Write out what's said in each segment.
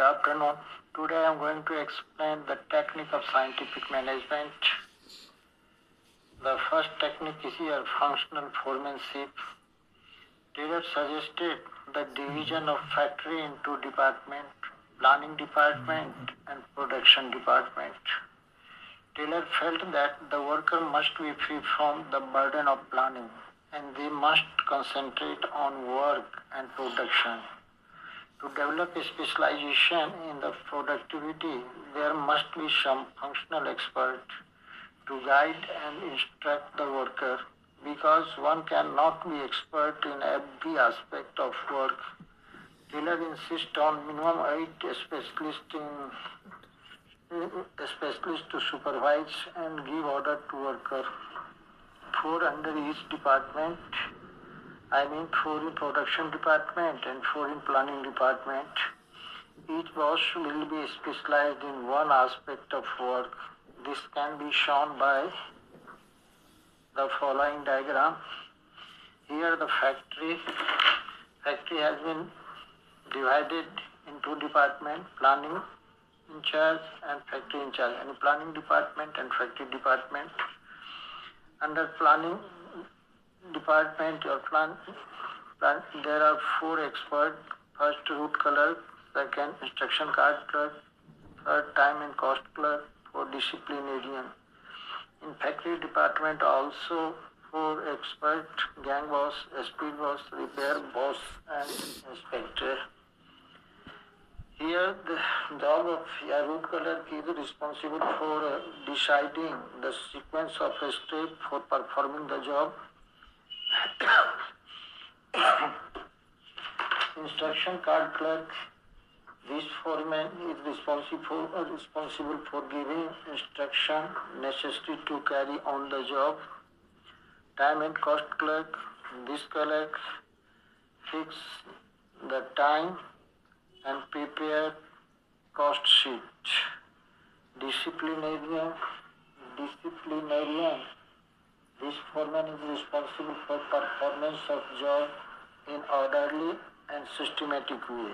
Good afternoon. Today I am going to explain the technique of scientific management. The first technique is here, functional foremanship. Taylor suggested the division of factory into department, planning department and production department. Taylor felt that the worker must be free from the burden of planning and they must concentrate on work and production. To develop a specialization in the productivity, there must be some functional expert to guide and instruct the worker, because one cannot be expert in every aspect of work. Taylor insists on minimum 8 specialists to supervise and give order to worker. 4 under each department. 4 in production department and 4 in planning department. Each boss will be specialized in one aspect of work. This can be shown by the following diagram. Here the factory has been divided into department, planning in charge and factory in charge, and planning department and factory department. Under planning department or plan, there are 4 experts. First, route clerk. Second, instruction card clerk. Third, time and cost clerk. 4, disciplinarian. In factory department also 4 experts: gang boss, speed boss, repair boss and inspector. Here the job of a route clerk is responsible for deciding the sequence of a step for performing the job. Instruction card clerk, this foreman is responsible for giving instruction necessary to carry on the job. Time and cost clerk, this clerk fix the time and prepare cost sheet. Disciplinarian, this foreman is responsible for performance of job in orderly and systematic way,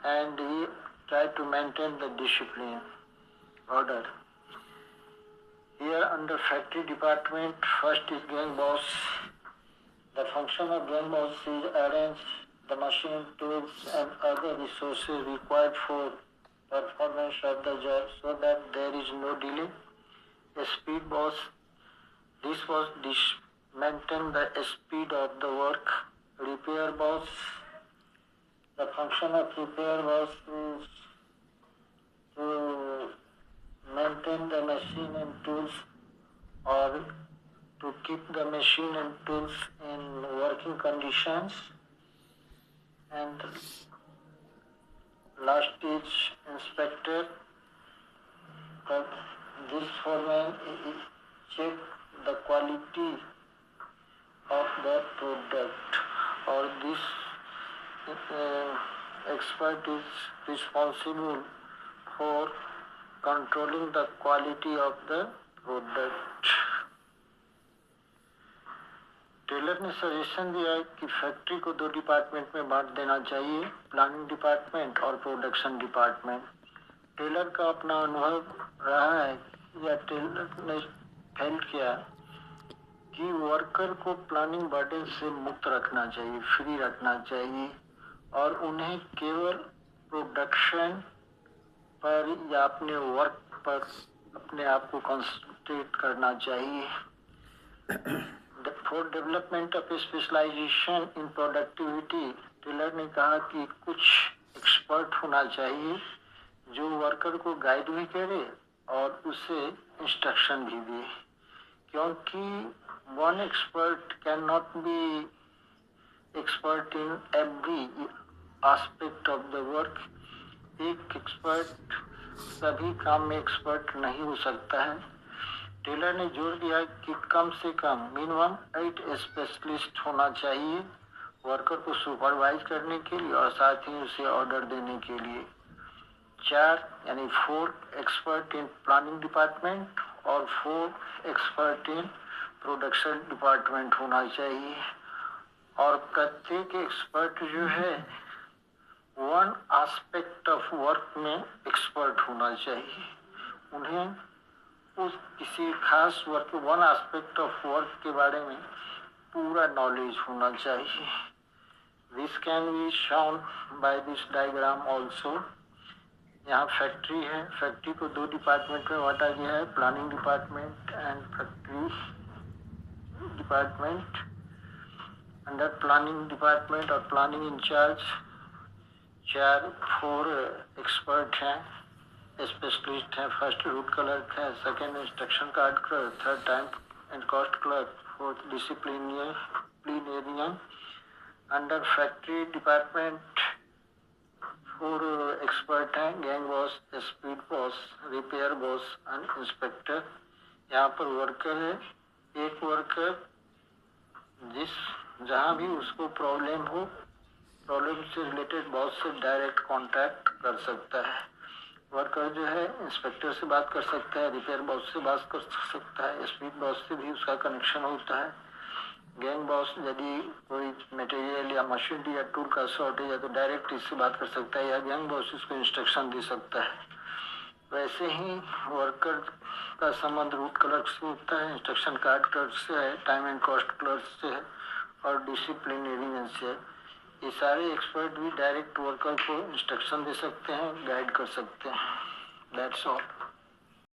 and he try to maintain the discipline, order. Here under factory department, first is gang boss. The function of gang boss is arrange the machine, tools and other resources required for performance of the job so that there is no delay. A speed boss, this was maintain the speed of the work. Repair boss, the function of repair boss is to maintain the machine and tools, or to keep the machine and tools in working conditions. And last is inspector. But this foreman check the quality of the product, or this expert is responsible for controlling the quality of the product. Taylor ने suggestion दिया है कि factory को 2 department में बांट देना चाहिए, planning department और प्रोडक्शन डिपार्टमेंट। टेलर का अपना अनुभव रहा है या टेलर ने फील किया कि वर्कर को प्लानिंग बर्डन से मुक्त रखना चाहिए, फ्री रखना चाहिए, और उन्हें केवल प्रोडक्शन पर या अपने वर्क पर अपने आप को कंसंट्रेट करना चाहिए। For development of specialization in productivity, Taylor ने कहा कि कुछ एक्सपर्ट होना चाहिए जो वर्कर को गाइड भी करे और उसे इंस्ट्रक्शन भी दे, क्योंकि one expert can not be expert in every aspect of the work. एक एक्सपर्ट सभी काम में एक्सपर्ट नहीं हो सकता है। टेलर ने जोर दिया कि कम से कम मिनिमम 8 स्पेशलिस्ट होना चाहिए वर्कर को सुपरवाइज करने के लिए और साथ ही उसे ऑर्डर देने के लिए। 4 एक्सपर्ट इन प्लानिंग डिपार्टमेंट और 4 एक्सपर्ट इन प्रोडक्शन डिपार्टमेंट होना चाहिए। और प्रत्येक एक्सपर्ट जो है वन एस्पेक्ट ऑफ वर्क में एक्सपर्ट होना चाहिए। उन्हें उस किसी खास work, one aspect of work के बारे में पूरा नॉलेज होना चाहिए। This can be shown by this diagram also. यहाँ फैक्ट्री है, फैक्ट्री को दो डिपार्टमेंट में बांटा गया है, planning department and factory department. Under planning department और प्लानिंग इंचार्ज 4 एक्सपर्ट हैं, स्पेशलिस्ट हैं। फर्स्ट रूट क्लर्क है, second instruction card clerk, third time and cost clerk, fourth disciplinarian. Under factory department 4 expert हैं, gang boss, speed boss, repair boss and inspector. यहाँ पर worker है, एक worker जहाँ भी उसको प्रॉब्लम हो, प्रॉब्लम से रिलेटेड बॉस से डायरेक्ट कांटेक्ट कर सकता है। वर्कर जो है इंस्पेक्टर से बात कर सकता है, रिपेयर बॉस से बात कर सकता है, स्पीड बॉस से भी उसका कनेक्शन होता है। गैंग बॉस यदि कोई मटेरियल या मशीनरी या टूल का शॉर्टेज है तो डायरेक्ट इससे बात कर सकता है, या गैंग बॉस इसको इंस्ट्रक्शन दे सकता है। वैसे ही वर्कर का संबंध रूट क्लर्क से होता है, इंस्ट्रक्शन कार्ड क्लर्क से है, टाइम एंड कॉस्ट क्लर्क से है और डिसिप्लिनरी से है। ये सारे एक्सपर्ट भी डायरेक्ट वर्कर को इंस्ट्रक्शन दे सकते हैं, गाइड कर सकते हैं। That's all.